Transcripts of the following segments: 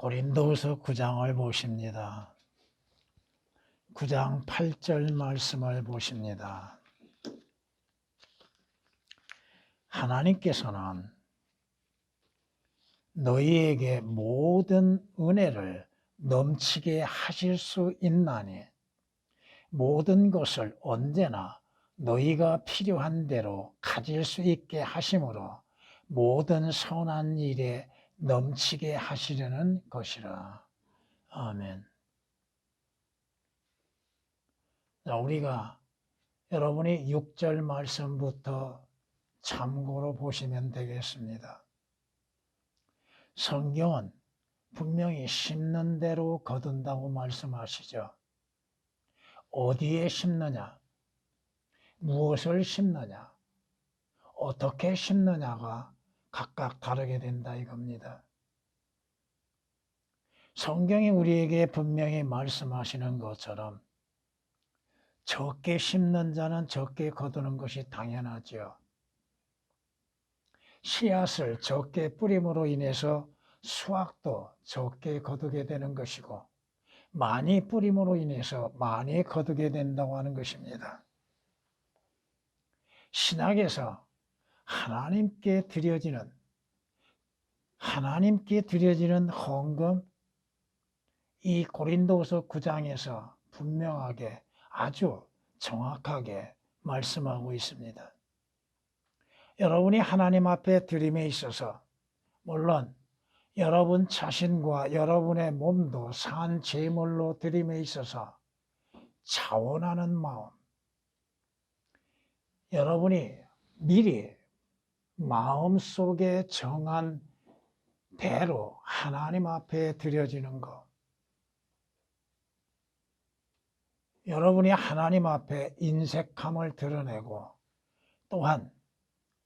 고린도후서 9장을 보십니다. 9장 8절 말씀을 보십니다. 하나님께서는 너희에게 모든 은혜를 넘치게 하실 수 있나니 모든 것을 언제나 너희가 필요한 대로 가질 수 있게 하심으로 모든 선한 일에 넘치게 하시려는 것이라. 아멘. 자, 우리가 여러분이 6절 말씀부터 참고로 보시면 되겠습니다. 성경은 분명히 심는 대로 거둔다고 말씀하시죠. 어디에 심느냐, 무엇을 심느냐, 어떻게 심느냐가 각각 다르게 된다 이겁니다. 성경이 우리에게 분명히 말씀하시는 것처럼 적게 심는 자는 적게 거두는 것이 당연하죠. 씨앗을 적게 뿌림으로 인해서 수확도 적게 거두게 되는 것이고 많이 뿌림으로 인해서 많이 거두게 된다고 하는 것입니다. 신약에서 하나님께 드려지는 헌금, 이 고린도후서 9장에서 분명하게 아주 정확하게 말씀하고 있습니다. 여러분이 하나님 앞에 드림에 있어서 물론 여러분 자신과 여러분의 몸도 산 제물로 드림에 있어서 자원하는 마음, 여러분이 미리 마음속에 정한 대로 하나님 앞에 드려지는 것, 여러분이 하나님 앞에 인색함을 드러내고 또한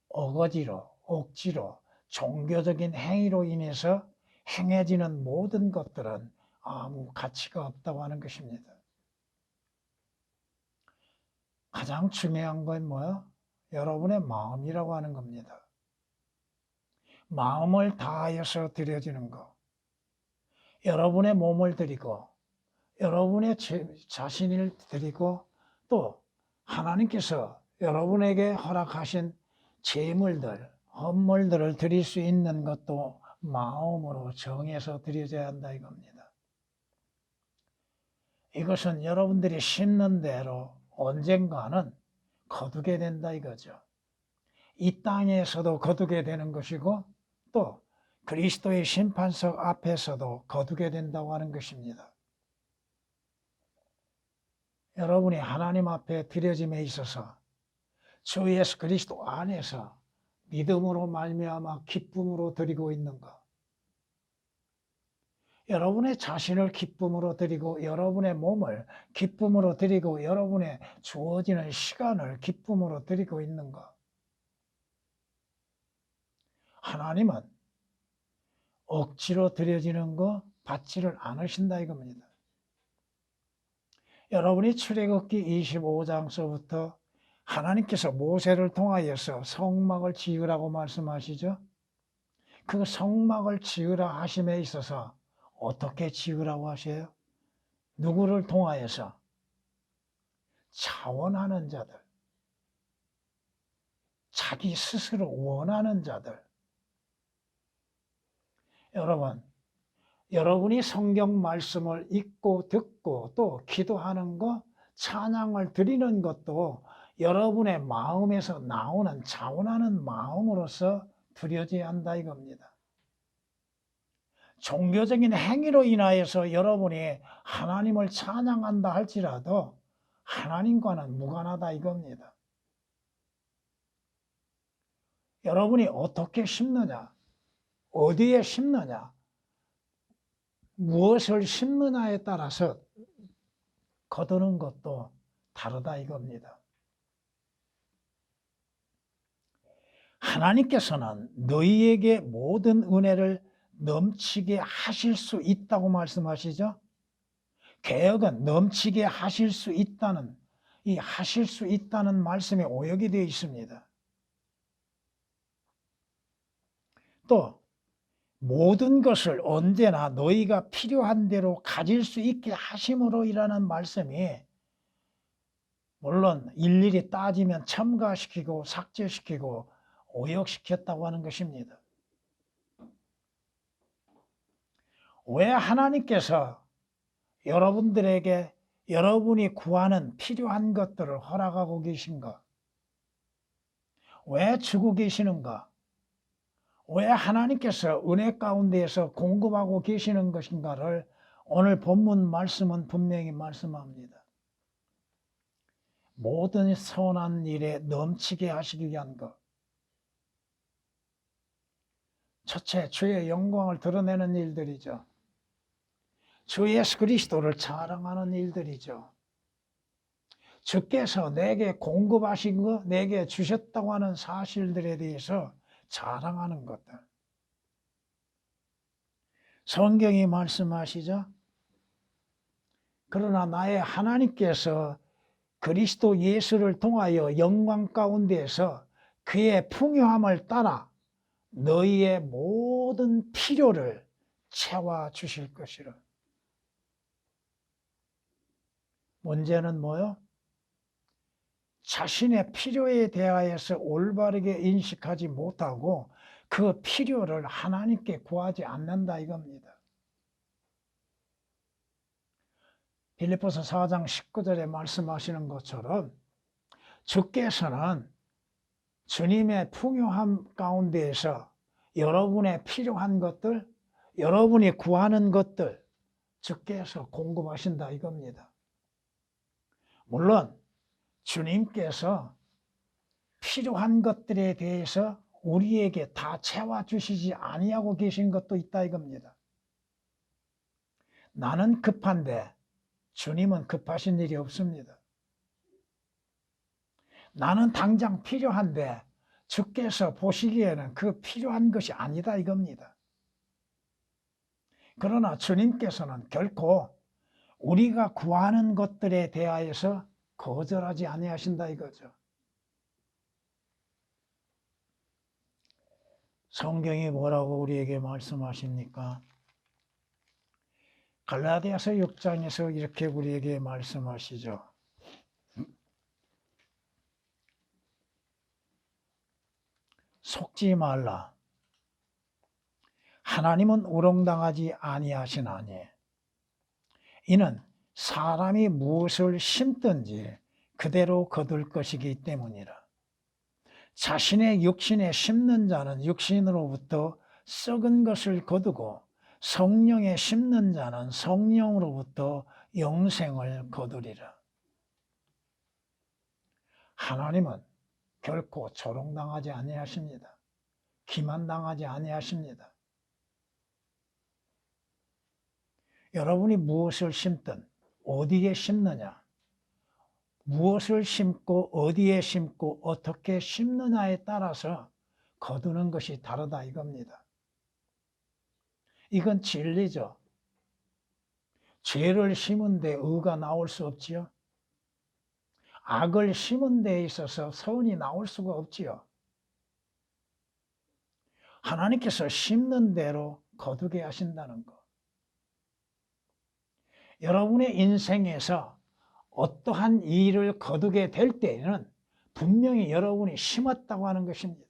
어거지로, 억지로, 종교적인 행위로 인해서 행해지는 모든 것들은 아무 가치가 없다고 하는 것입니다. 가장 중요한 건 뭐예요? 여러분의 마음이라고 하는 겁니다. 마음을 다하여서 드려지는 것, 여러분의 몸을 드리고 여러분의 자신을 드리고 또 하나님께서 여러분에게 허락하신 제물들, 헌물들을 드릴 수 있는 것도 마음으로 정해서 드려져야 한다 이겁니다. 이것은 여러분들이 심는 대로 언젠가는 거두게 된다 이거죠. 이 땅에서도 거두게 되는 것이고 또 그리스도의 심판석 앞에서도 거두게 된다고 하는 것입니다. 여러분이 하나님 앞에 드려짐에 있어서 주 예수 그리스도 안에서 믿음으로 말미암아 기쁨으로 드리고 있는 것, 여러분의 자신을 기쁨으로 드리고 여러분의 몸을 기쁨으로 드리고 여러분의 주어지는 시간을 기쁨으로 드리고 있는 것, 하나님은 억지로 드려지는 거 받지를 않으신다 이겁니다. 여러분이 출애굽기 25장서부터 하나님께서 모세를 통하여서 성막을 지으라고 말씀하시죠. 그 성막을 지으라 하심에 있어서 어떻게 지으라고 하셔요? 누구를 통하여서? 자원하는 자들, 자기 스스로 원하는 자들. 여러분, 여러분이 성경 말씀을 읽고 듣고 또 기도하는 것, 찬양을 드리는 것도 여러분의 마음에서 나오는 자원하는 마음으로서 드려져야 한다 이겁니다. 종교적인 행위로 인하여서 여러분이 하나님을 찬양한다 할지라도 하나님과는 무관하다 이겁니다. 여러분이 어떻게 심느냐, 어디에 심느냐, 무엇을 심느냐에 따라서 거두는 것도 다르다 이겁니다. 하나님께서는 너희에게 모든 은혜를 넘치게 하실 수 있다고 말씀하시죠. 개역은 넘치게 하실 수 있다는, 이 하실 수 있다는 말씀에 오역이 되어 있습니다. 또 모든 것을 언제나 너희가 필요한 대로 가질 수 있게 하심으로이라는 말씀이 물론 일일이 따지면 첨가시키고 삭제시키고 오역시켰다고 하는 것입니다. 왜 하나님께서 여러분들에게 여러분이 구하는 필요한 것들을 허락하고 계신가? 왜 주고 계시는가? 왜 하나님께서 은혜 가운데에서 공급하고 계시는 것인가를 오늘 본문 말씀은 분명히 말씀합니다. 모든 선한 일에 넘치게 하시기 위한 것. 첫째, 주의 영광을 드러내는 일들이죠. 주 예수 그리스도를 자랑하는 일들이죠. 주께서 내게 공급하신 것, 내게 주셨다고 하는 사실들에 대해서 자랑하는 것들. 성경이 말씀하시죠. 그러나 나의 하나님께서 그리스도 예수를 통하여 영광 가운데에서 그의 풍요함을 따라 너희의 모든 필요를 채워주실 것이라. 문제는 뭐요? 자신의 필요에 대하여서 올바르게 인식하지 못하고 그 필요를 하나님께 구하지 않는다 이겁니다. 빌립보서 4장 19절에 말씀하시는 것처럼 주께서는 주님의 풍요함 가운데에서 여러분의 필요한 것들, 여러분이 구하는 것들 주께서 공급하신다 이겁니다. 물론 주님께서 필요한 것들에 대해서 우리에게 다 채워주시지 아니하고 계신 것도 있다 이겁니다. 나는 급한데 주님은 급하신 일이 없습니다. 나는 당장 필요한데 주께서 보시기에는 그 필요한 것이 아니다 이겁니다. 그러나 주님께서는 결코 우리가 구하는 것들에 대하여서 거절하지 아니하신다 이거죠. 성경이 뭐라고 우리에게 말씀하십니까? 갈라디아서 6장에서 이렇게 우리에게 말씀하시죠. 속지 말라. 하나님은 우롱당하지 아니하시나니 이는 사람이 무엇을 심든지 그대로 거둘 것이기 때문이라. 자신의 육신에 심는 자는 육신으로부터 썩은 것을 거두고 성령에 심는 자는 성령으로부터 영생을 거두리라. 하나님은 결코 조롱당하지 아니하십니다. 기만당하지 아니하십니다. 여러분이 무엇을 심든 어디에 심느냐, 무엇을 심고 어디에 심고 어떻게 심느냐에 따라서 거두는 것이 다르다 이겁니다. 이건 진리죠. 죄를 심은 데 의가 나올 수 없지요. 악을 심은 데 있어서 선이 나올 수가 없지요. 하나님께서 심는 대로 거두게 하신다는 것. 여러분의 인생에서 어떠한 일을 거두게 될 때에는 분명히 여러분이 심었다고 하는 것입니다.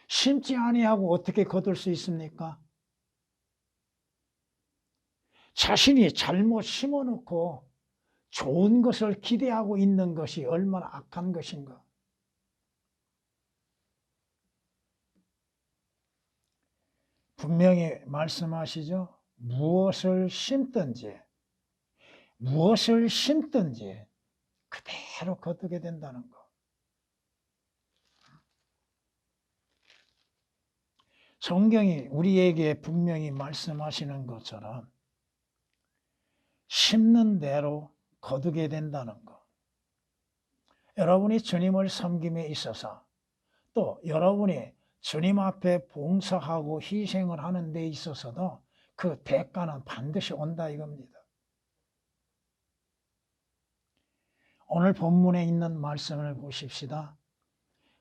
심지 아니하고 어떻게 거둘 수 있습니까? 자신이 잘못 심어놓고 좋은 것을 기대하고 있는 것이 얼마나 악한 것인가. 분명히 말씀하시죠. 무엇을 심든지 그대로 거두게 된다는 것. 성경이 우리에게 분명히 말씀하시는 것처럼 심는 대로 거두게 된다는 것. 여러분이 주님을 섬김에 있어서 또 여러분이 주님 앞에 봉사하고 희생을 하는 데 있어서도 그 대가는 반드시 온다 이겁니다. 오늘 본문에 있는 말씀을 보십시다.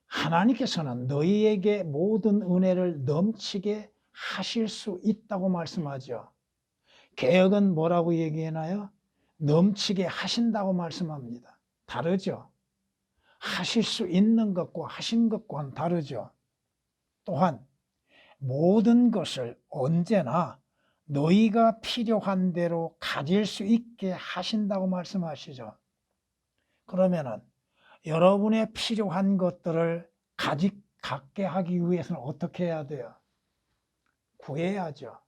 하나님께서는 너희에게 모든 은혜를 넘치게 하실 수 있다고 말씀하죠. 개역은 뭐라고 얘기하나요? 넘치게 하신다고 말씀합니다. 다르죠. 하실 수 있는 것과 하신 것과는 다르죠. 또한 모든 것을 언제나 너희가 필요한 대로 가질 수 있게 하신다고 말씀하시죠. 그러면은 여러분의 필요한 것들을 갖게 하기 위해서는 어떻게 해야 돼요? 구해야죠.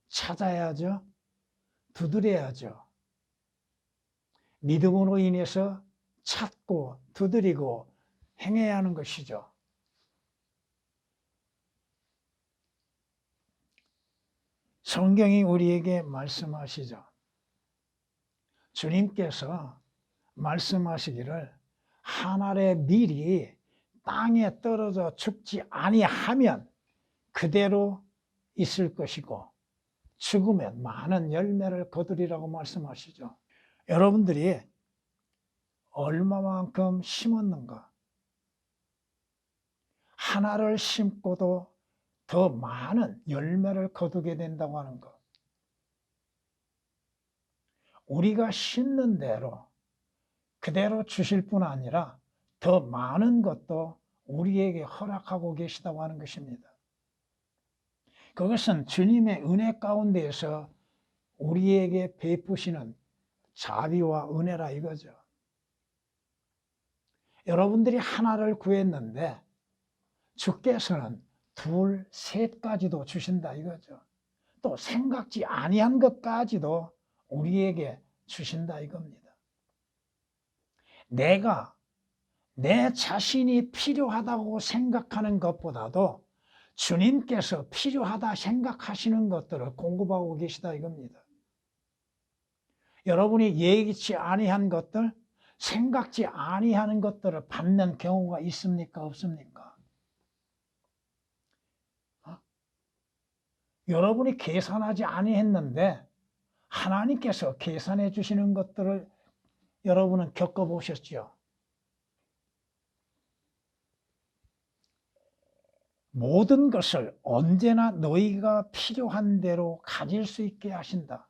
찾아야죠. 두드려야죠. 믿음으로 인해서 찾고 두드리고 행해야 하는 것이죠. 성경이 우리에게 말씀하시죠. 주님께서 말씀하시기를 한 알의 밀이 땅에 떨어져 죽지 아니하면 그대로 있을 것이고 죽으면 많은 열매를 거두리라고 말씀하시죠. 여러분들이 얼마만큼 심었는가? 하나를 심고도 더 많은 열매를 거두게 된다고 하는 것. 우리가 심는 대로 그대로 주실 뿐 아니라 더 많은 것도 우리에게 허락하고 계시다고 하는 것입니다. 그것은 주님의 은혜 가운데에서 우리에게 베푸시는 자비와 은혜라 이거죠. 여러분들이 하나를 구했는데 주께서는 둘, 셋까지도 주신다 이거죠. 또 생각지 아니한 것까지도 우리에게 주신다 이겁니다. 내가 내 자신이 필요하다고 생각하는 것보다도 주님께서 필요하다 생각하시는 것들을 공급하고 계시다 이겁니다. 여러분이 예기치 아니한 것들, 생각지 아니하는 것들을 받는 경우가 있습니까? 없습니까? 여러분이 계산하지 아니했는데 하나님께서 계산해 주시는 것들을 여러분은 겪어보셨죠? 모든 것을 언제나 너희가 필요한 대로 가질 수 있게 하신다.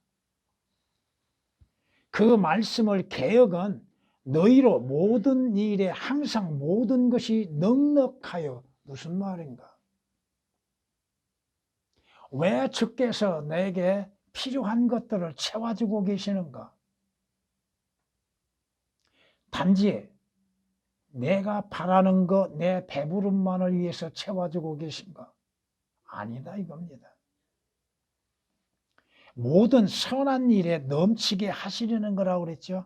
그 말씀을 개역은 너희로 모든 일에 항상 모든 것이 넉넉하여 무슨 말인가? 왜 주께서 내게 필요한 것들을 채워주고 계시는가? 단지 내가 바라는 것, 내 배부름만을 위해서 채워주고 계신가? 아니다 이겁니다. 모든 선한 일에 넘치게 하시려는 거라고 그랬죠.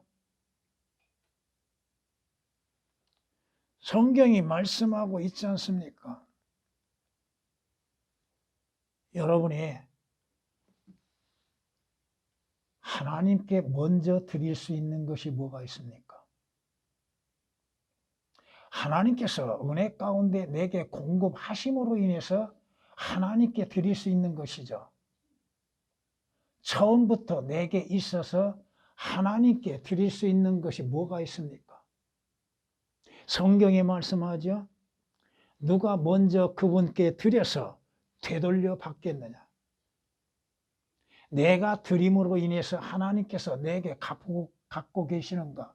성경이 말씀하고 있지 않습니까? 여러분이 하나님께 먼저 드릴 수 있는 것이 뭐가 있습니까? 하나님께서 은혜 가운데 내게 공급하심으로 인해서 하나님께 드릴 수 있는 것이죠. 처음부터 내게 있어서 하나님께 드릴 수 있는 것이 뭐가 있습니까? 성경에 말씀하죠. 누가 먼저 그분께 드려서 되돌려 받겠느냐? 내가 드림으로 인해서 하나님께서 내게 갖고 계시는가?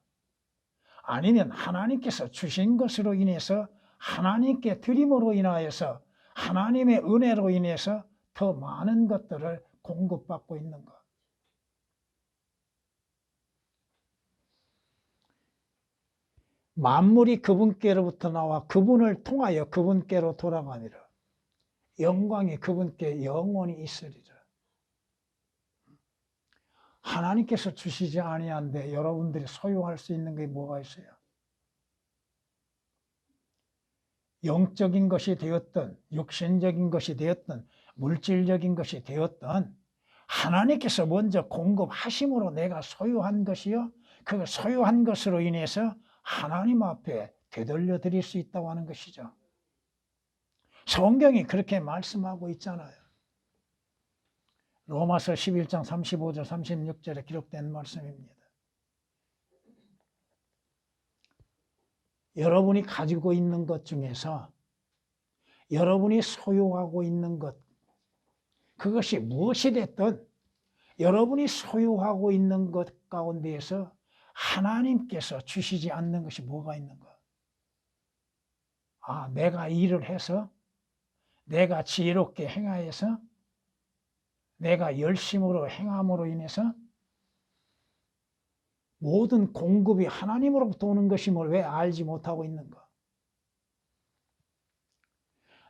아니면 하나님께서 주신 것으로 인해서 하나님께 드림으로 인하여서 하나님의 은혜로 인해서 더 많은 것들을 공급받고 있는가? 만물이 그분께로부터 나와 그분을 통하여 그분께로 돌아가니라. 영광이 그분께 영원히 있으리라. 하나님께서 주시지 아니한데 여러분들이 소유할 수 있는 게 뭐가 있어요? 영적인 것이 되었든 육신적인 것이 되었든 물질적인 것이 되었든 하나님께서 먼저 공급하심으로 내가 소유한 것이요, 그 소유한 것으로 인해서 하나님 앞에 되돌려 드릴 수 있다고 하는 것이죠. 성경이 그렇게 말씀하고 있잖아요. 로마서 11장 35절 36절에 기록된 말씀입니다. 여러분이 가지고 있는 것 중에서 여러분이 소유하고 있는 것, 그것이 무엇이 됐든 여러분이 소유하고 있는 것 가운데에서 하나님께서 주시지 않는 것이 뭐가 있는가? 아, 내가 일을 해서, 내가 지혜롭게 행하여서, 내가 열심으로 행함으로 인해서 모든 공급이 하나님으로부터 오는 것임을 왜 알지 못하고 있는가?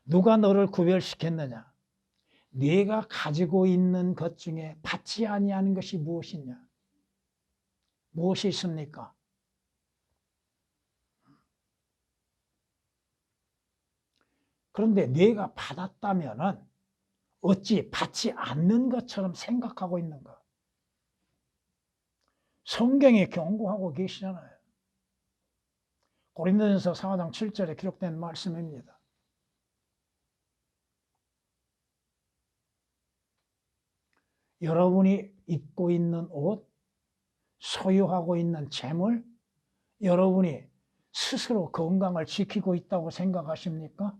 누가 너를 구별시켰느냐? 네가 가지고 있는 것 중에 받지 아니하는 것이 무엇이냐? 무엇이 있습니까? 그런데 네가 받았다면은 어찌 받지 않는 것처럼 생각하고 있는가? 성경에 경고하고 계시잖아요. 고린도전서 4장 7절에 기록된 말씀입니다. 여러분이 입고 있는 옷, 소유하고 있는 재물, 여러분이 스스로 건강을 지키고 있다고 생각하십니까?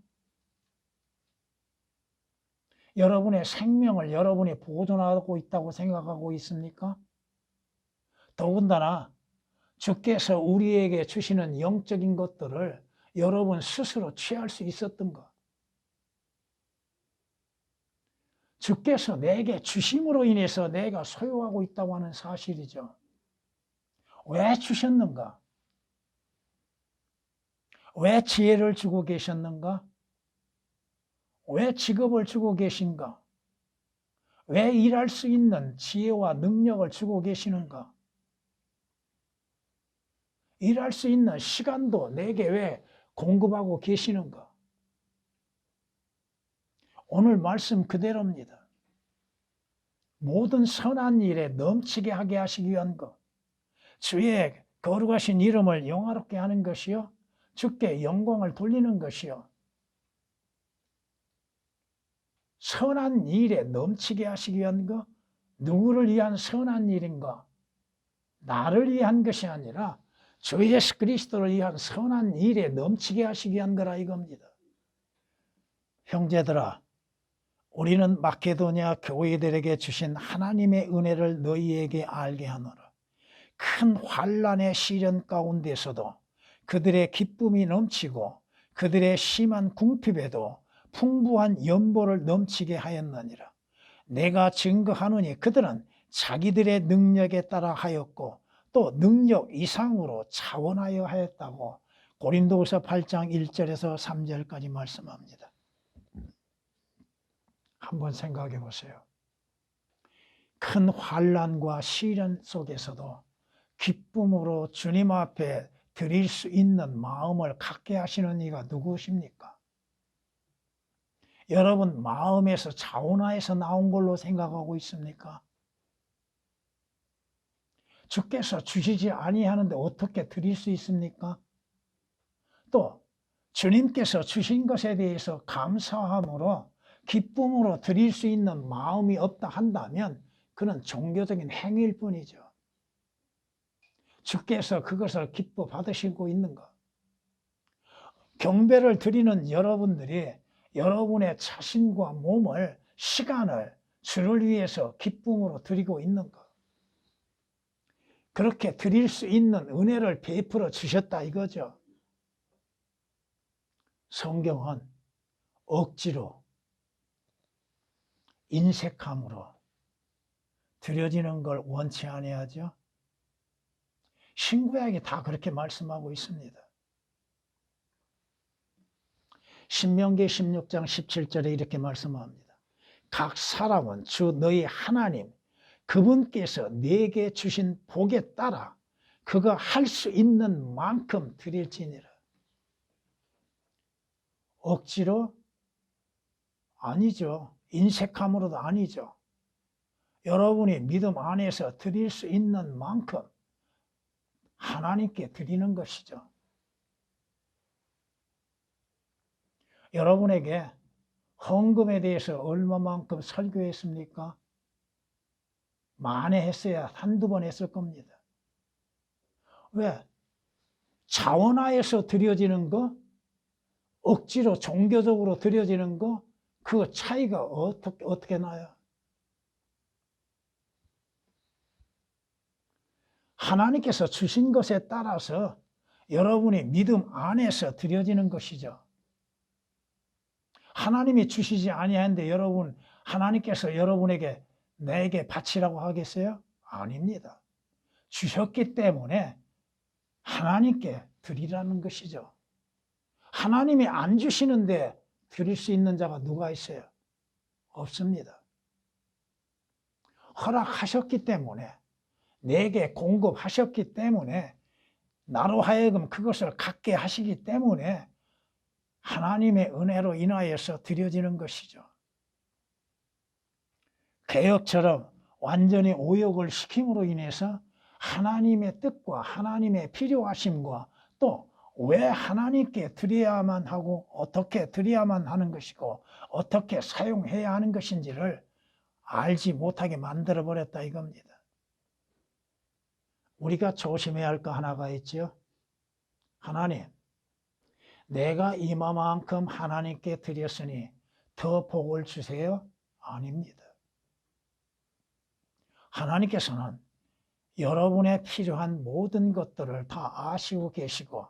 여러분의 생명을 여러분이 보존하고 있다고 생각하고 있습니까? 더군다나 주께서 우리에게 주시는 영적인 것들을 여러분 스스로 취할 수 있었던가? 주께서 내게 주심으로 인해서 내가 소유하고 있다고 하는 사실이죠. 왜 주셨는가? 왜 지혜를 주고 계셨는가? 왜 직업을 주고 계신가? 왜 일할 수 있는 지혜와 능력을 주고 계시는가? 일할 수 있는 시간도 내게 왜 공급하고 계시는가? 오늘 말씀 그대로입니다. 모든 선한 일에 넘치게 하게 하시기 위한 것, 주의 거룩하신 이름을 영화롭게 하는 것이요, 주께 영광을 돌리는 것이요, 선한 일에 넘치게 하시기 위한 것, 누구를 위한 선한 일인가? 나를 위한 것이 아니라 주 예수 그리스도를 위한 선한 일에 넘치게 하시기 위한 거라 이겁니다. 형제들아, 우리는 마케도냐 교회들에게 주신 하나님의 은혜를 너희에게 알게 하노라. 큰 환난의 시련 가운데서도 그들의 기쁨이 넘치고 그들의 심한 궁핍에도 풍부한 연보를 넘치게 하였느니라. 내가 증거하노니 그들은 자기들의 능력에 따라 하였고 또 능력 이상으로 자원하여 하였다고 고린도후서 8장 1절에서 3절까지 말씀합니다. 한번 생각해 보세요. 큰 환난과 시련 속에서도 기쁨으로 주님 앞에 드릴 수 있는 마음을 갖게 하시는 이가 누구십니까? 여러분 마음에서 자원하에서 나온 걸로 생각하고 있습니까? 주께서 주시지 아니하는데 어떻게 드릴 수 있습니까? 또 주님께서 주신 것에 대해서 감사함으로 기쁨으로 드릴 수 있는 마음이 없다 한다면 그는 종교적인 행위일 뿐이죠. 주께서 그것을 기뻐 받으시고 있는가? 경배를 드리는 여러분들이 여러분의 자신과 몸을, 시간을 주를 위해서 기쁨으로 드리고 있는가? 그렇게 드릴 수 있는 은혜를 베풀어 주셨다 이거죠. 성경은 억지로 인색함으로 드려지는 걸 원치 아니하죠. 신구약이 다 그렇게 말씀하고 있습니다. 신명기 16장 17절에 이렇게 말씀합니다. 각 사람은 주 너희 하나님 그분께서 네게 주신 복에 따라 그가 할 수 있는 만큼 드릴지니라. 억지로? 아니죠. 인색함으로도 아니죠. 여러분이 믿음 안에서 드릴 수 있는 만큼 하나님께 드리는 것이죠. 여러분에게 헌금에 대해서 얼마만큼 설교했습니까? 만에 했어야 한두 번 했을 겁니다. 왜? 자원하에서 드려지는 거, 억지로 종교적으로 드려지는 거, 그 차이가 어떻게 나요? 하나님께서 주신 것에 따라서 여러분이 믿음 안에서 드려지는 것이죠. 하나님이 주시지 아니하는데 여러분, 하나님께서 여러분에게 내게 바치라고 하겠어요? 아닙니다. 주셨기 때문에 하나님께 드리라는 것이죠. 하나님이 안 주시는데 드릴 수 있는 자가 누가 있어요? 없습니다. 허락하셨기 때문에, 내게 공급하셨기 때문에, 나로 하여금 그것을 갖게 하시기 때문에 하나님의 은혜로 인하여서 드려지는 것이죠. 개혁처럼 완전히 오역을 시킴으로 인해서 하나님의 뜻과 하나님의 필요하심과 또 왜 하나님께 드려야만 하고 어떻게 드려야만 하는 것이고 어떻게 사용해야 하는 것인지를 알지 못하게 만들어버렸다 이겁니다. 우리가 조심해야 할 거 하나가 있죠. 하나님, 내가 이만큼 하나님께 드렸으니 더 복을 주세요? 아닙니다. 하나님께서는 여러분의 필요한 모든 것들을 다 아시고 계시고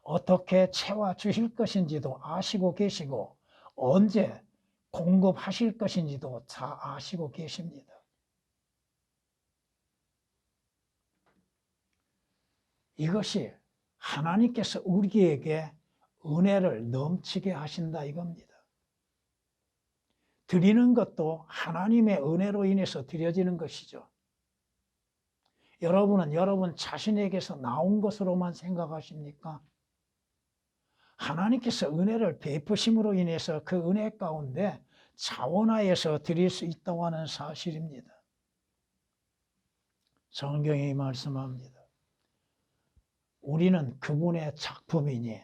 어떻게 채워주실 것인지도 아시고 계시고 언제 공급하실 것인지도 다 아시고 계십니다. 이것이 하나님께서 우리에게 은혜를 넘치게 하신다 이겁니다. 드리는 것도 하나님의 은혜로 인해서 드려지는 것이죠. 여러분은 여러분 자신에게서 나온 것으로만 생각하십니까? 하나님께서 은혜를 베푸심으로 인해서 그 은혜 가운데 자원하여서 드릴 수 있다고 하는 사실입니다. 성경이 말씀합니다. 우리는 그분의 작품이니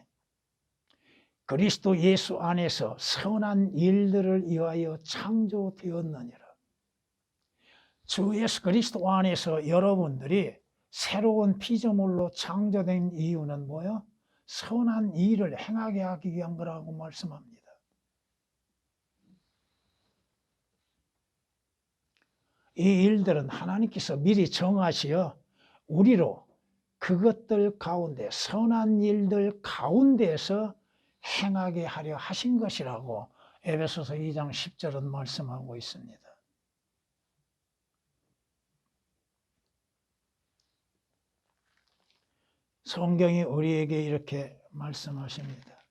그리스도 예수 안에서 선한 일들을 위하여 창조되었느니라. 주 예수 그리스도 안에서 여러분들이 새로운 피조물로 창조된 이유는 뭐예요? 선한 일을 행하게 하기 위한 거라고 말씀합니다. 이 일들은 하나님께서 미리 정하시어 우리로 그것들 가운데 선한 일들 가운데서 행하게 하려 하신 것이라고 에베소서 2장 10절은 말씀하고 있습니다. 성경이 우리에게 이렇게 말씀하십니다.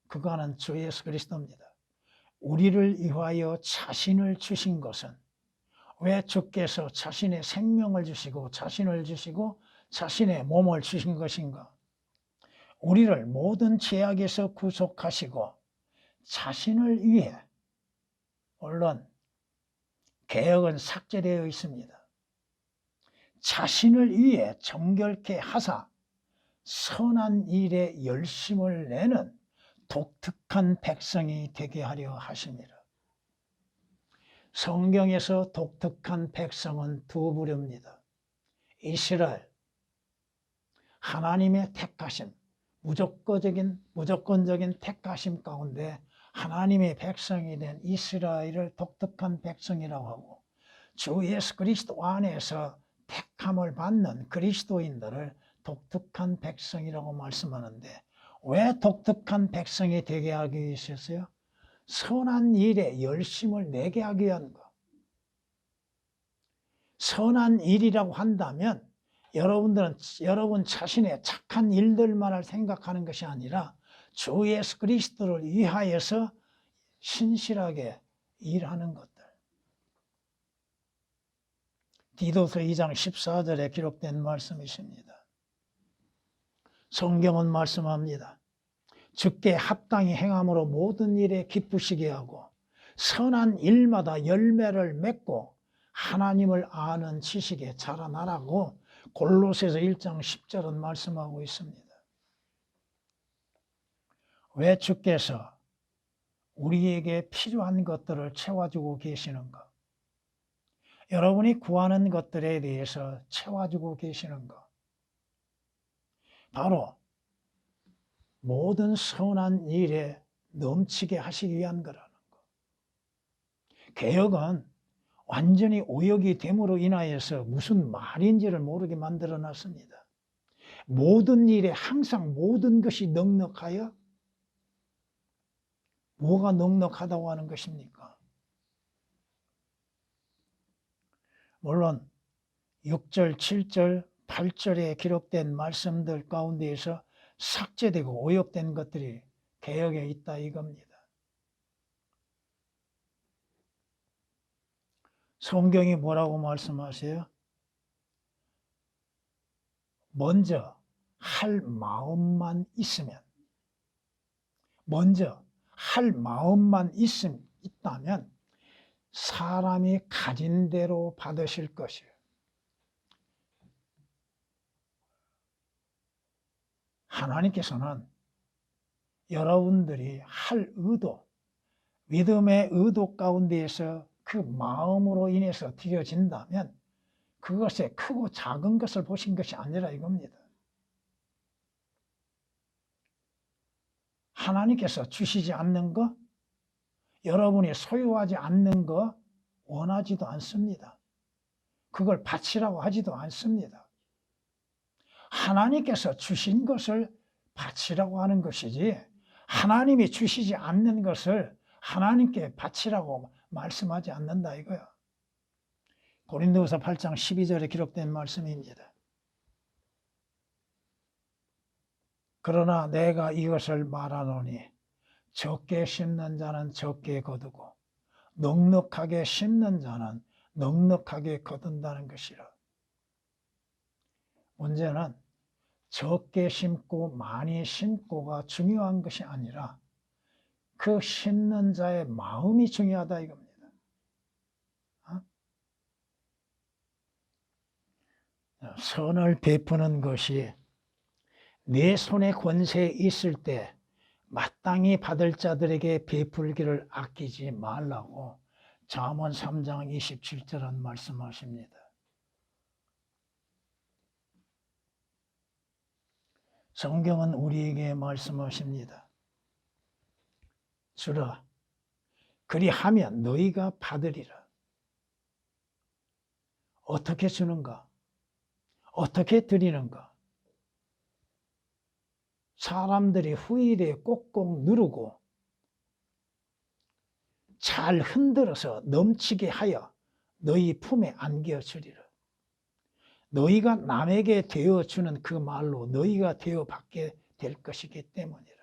그가는 주 예수 그리스도입니다. 우리를 위하여 자신을 주신 것은 왜 주께서 자신의 생명을 주시고 자신을 주시고 자신의 몸을 주신 것인가? 우리를 모든 죄악에서 구속하시고 자신을 위해, 물론 개역은 삭제되어 있습니다. 자신을 위해 정결케 하사 선한 일에 열심을 내는 독특한 백성이 되게 하려 하십니다. 성경에서 독특한 백성은 두 부류입니다. 이스라엘, 하나님의 택하심, 무조건적인 택하심 가운데 하나님의 백성이 된 이스라엘을 독특한 백성이라고 하고 주 예수 그리스도 안에서 택함을 받는 그리스도인들을 독특한 백성이라고 말씀하는데 왜 독특한 백성이 되게 하기 위해서요? 선한 일에 열심을 내게 하기 위한 것. 선한 일이라고 한다면 여러분들은 여러분 자신의 착한 일들만을 생각하는 것이 아니라 주 예수 그리스도를 위하여서 신실하게 일하는 것들. 디도서 2장 14절에 기록된 말씀이십니다. 성경은 말씀합니다. 주께 합당히 행함으로 모든 일에 기쁘시게 하고 선한 일마다 열매를 맺고 하나님을 아는 지식에 자라나라고 골로새서 1장 10절은 말씀하고 있습니다. 왜 주께서 우리에게 필요한 것들을 채워주고 계시는가? 여러분이 구하는 것들에 대해서 채워주고 계시는 것. 바로 모든 선한 일에 넘치게 하시기 위한 거라는 거. 개혁은 완전히 오역이 됨으로 인하여서 무슨 말인지를 모르게 만들어 놨습니다. 모든 일에 항상 모든 것이 넉넉하여 뭐가 넉넉하다고 하는 것입니까? 물론 6절, 7절, 8절에 기록된 말씀들 가운데에서 삭제되고 오역된 것들이 개역에 있다 이겁니다. 성경이 뭐라고 말씀하세요? 먼저 할 마음만 있으면, 먼저 할 마음만 있다면 사람이 가진 대로 받으실 것이에요. 하나님께서는 여러분들이 할 의도, 믿음의 의도 가운데에서 그 마음으로 인해서 드려진다면 그것에 크고 작은 것을 보신 것이 아니라 이겁니다. 하나님께서 주시지 않는 것, 여러분이 소유하지 않는 것 원하지도 않습니다. 그걸 바치라고 하지도 않습니다. 하나님께서 주신 것을 바치라고 하는 것이지 하나님이 주시지 않는 것을 하나님께 바치라고 말씀하지 않는다 이거야. 고린도후서 8장 12절에 기록된 말씀입니다. 그러나 내가 이것을 말하노니 적게 심는 자는 적게 거두고 넉넉하게 심는 자는 넉넉하게 거둔다는 것이라. 문제는 적게 심고 많이 심고가 중요한 것이 아니라 그 심는 자의 마음이 중요하다 이겁니다. 선을 베푸는 것이 내 손에 권세 있을 때 마땅히 받을 자들에게 베풀기를 아끼지 말라고 잠언 3장 27절은 말씀하십니다. 성경은 우리에게 말씀하십니다. 주라, 그리하면 너희가 받으리라. 어떻게 주는가? 어떻게 드리는가? 사람들이 후일에 꼭꼭 누르고 잘 흔들어서 넘치게 하여 너희 품에 안겨주리라. 너희가 남에게 되어주는 그 말로 너희가 되어받게 될 것이기 때문이라.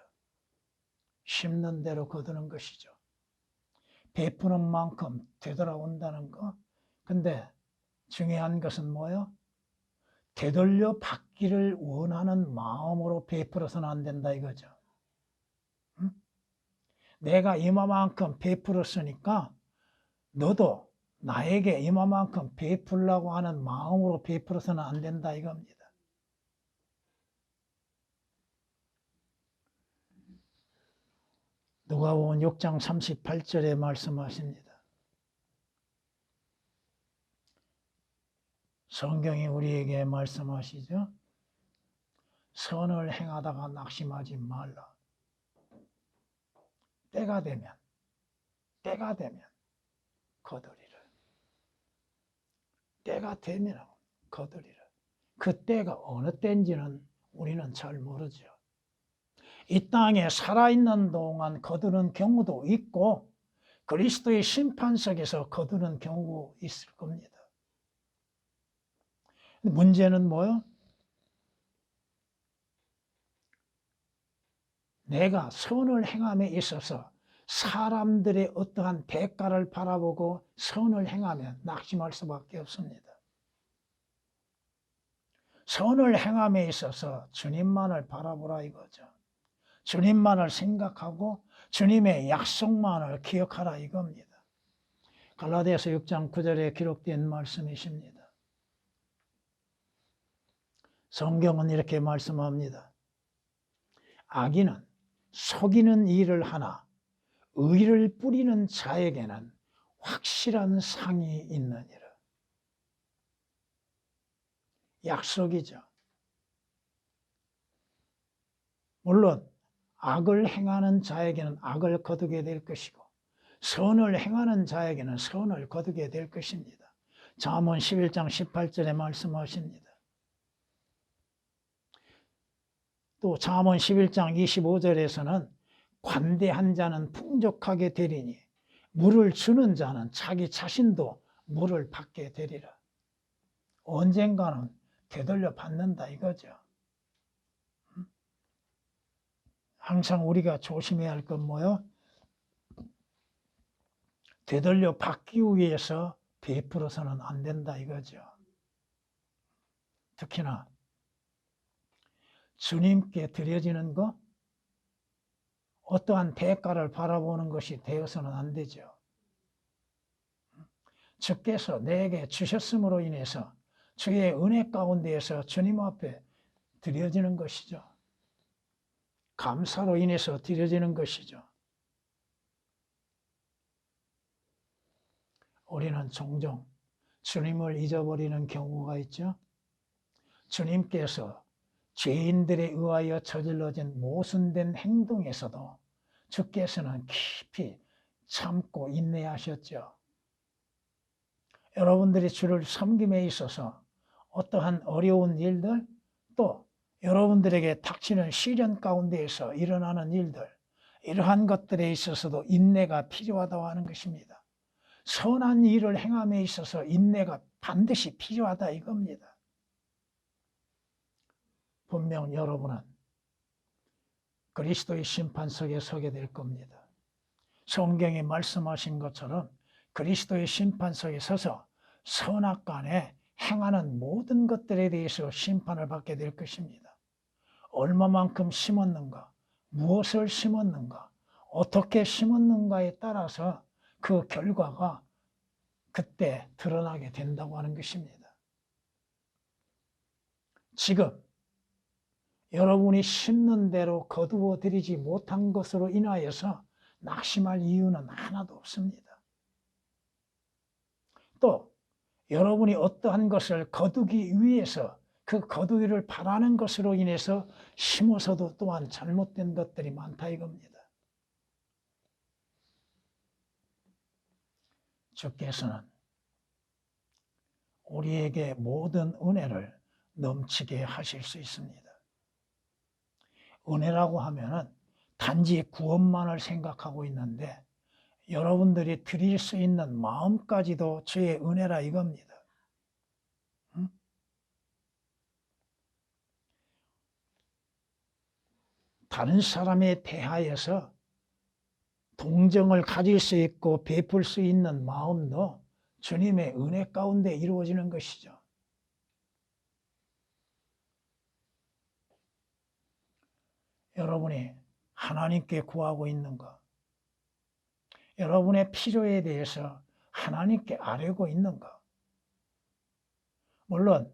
심는 대로 거두는 것이죠. 베푸는 만큼 되돌아온다는 거. 근데 중요한 것은 뭐예요? 되돌려 받기를 원하는 마음으로 베풀어서는 안 된다 이거죠. 응? 내가 이만큼 베풀었으니까 너도 나에게 이만큼 베풀려고 하는 마음으로 베풀어서는 안 된다 이겁니다. 누가복음 6장 38절에 말씀하십니다. 성경이 우리에게 말씀하시죠. 선을 행하다가 낙심하지 말라. 때가 되면 거두리라. 때가 되면 거두리라. 그 때가 어느 때인지는 우리는 잘 모르죠. 이 땅에 살아있는 동안 거두는 경우도 있고 그리스도의 심판석에서 거두는 경우도 있을 겁니다. 문제는 뭐요? 내가 선을 행함에 있어서 사람들의 어떠한 대가를 바라보고 선을 행하면 낙심할 수밖에 없습니다. 선을 행함에 있어서 주님만을 바라보라 이거죠. 주님만을 생각하고 주님의 약속만을 기억하라 이겁니다. 갈라디아서 6장 9절에 기록된 말씀이십니다. 성경은 이렇게 말씀합니다. 악인은 속이는 일을 하나 의를 뿌리는 자에게는 확실한 상이 있느니라. 약속이죠. 물론 악을 행하는 자에게는 악을 거두게 될 것이고 선을 행하는 자에게는 선을 거두게 될 것입니다. 잠언 11장 18절에 말씀하십니다. 또 잠언 11장 25절에서는 관대한 자는 풍족하게 되리니 물을 주는 자는 자기 자신도 물을 받게 되리라. 언젠가는 되돌려 받는다 이거죠. 항상 우리가 조심해야 할 건 뭐요? 되돌려 받기 위해서 베풀어서는 안 된다 이거죠. 특히나 주님께 드려지는 것, 어떠한 대가를 바라보는 것이 되어서는 안 되죠. 주께서 내게 주셨음으로 인해서 주의 은혜 가운데에서 주님 앞에 드려지는 것이죠. 감사로 인해서 드려지는 것이죠. 우리는 종종 주님을 잊어버리는 경우가 있죠. 주님께서 죄인들에 의하여 저질러진 모순된 행동에서도 주께서는 깊이 참고 인내하셨죠. 여러분들이 주를 섬김에 있어서 어떠한 어려운 일들, 또 여러분들에게 닥치는 시련 가운데에서 일어나는 일들, 이러한 것들에 있어서도 인내가 필요하다고 하는 것입니다. 선한 일을 행함에 있어서 인내가 반드시 필요하다 이겁니다. 분명 여러분은 그리스도의 심판석에 서게 될 겁니다. 성경에 말씀하신 것처럼 그리스도의 심판석에 서서 선악간에 행하는 모든 것들에 대해서 심판을 받게 될 것입니다. 얼마만큼 심었는가, 무엇을 심었는가, 어떻게 심었는가에 따라서 그 결과가 그때 드러나게 된다고 하는 것입니다. 지금 여러분이 심는 대로 거두어 들이지 못한 것으로 인하여서 낙심할 이유는 하나도 없습니다. 또 여러분이 어떠한 것을 거두기 위해서 그 거두기를 바라는 것으로 인해서 심어서도 또한 잘못된 것들이 많다 이겁니다. 주께서는 우리에게 모든 은혜를 넘치게 하실 수 있습니다. 은혜라고 하면은 단지 구원만을 생각하고 있는데 여러분들이 드릴 수 있는 마음까지도 주의 은혜라 이겁니다. 다른 사람에 대하여서 동정을 가질 수 있고 베풀 수 있는 마음도 주님의 은혜 가운데 이루어지는 것이죠. 여러분이 하나님께 구하고 있는 것, 여러분의 필요에 대해서 하나님께 아뢰고 있는 것, 물론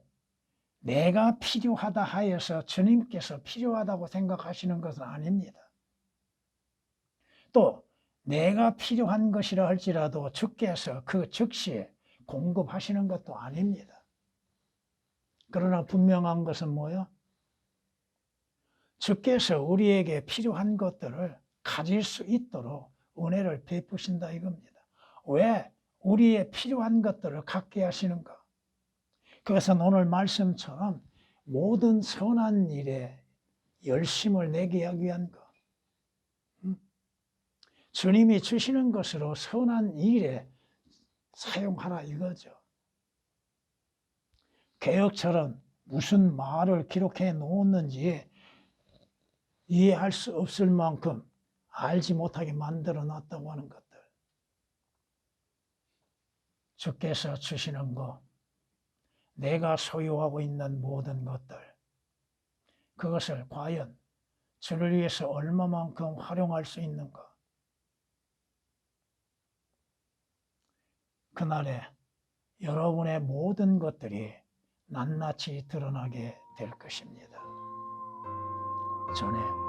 내가 필요하다 하여서 주님께서 필요하다고 생각하시는 것은 아닙니다. 또 내가 필요한 것이라 할지라도 주께서 그 즉시에 공급하시는 것도 아닙니다. 그러나 분명한 것은 뭐요? 주께서 우리에게 필요한 것들을 가질 수 있도록 은혜를 베푸신다 이겁니다. 왜 우리의 필요한 것들을 갖게 하시는가? 그것은 오늘 말씀처럼 모든 선한 일에 열심을 내게 하기 위한 것. 주님이 주시는 것으로 선한 일에 사용하라 이거죠. 개혁처럼 무슨 말을 기록해 놓았는지 이해할 수 없을 만큼 알지 못하게 만들어 놨다고 하는 것들. 주께서 주시는 것, 내가 소유하고 있는 모든 것들, 그것을 과연 주를 위해서 얼마만큼 활용할 수 있는가? 그날에 여러분의 모든 것들이 낱낱이 드러나게 될 것입니다. 전에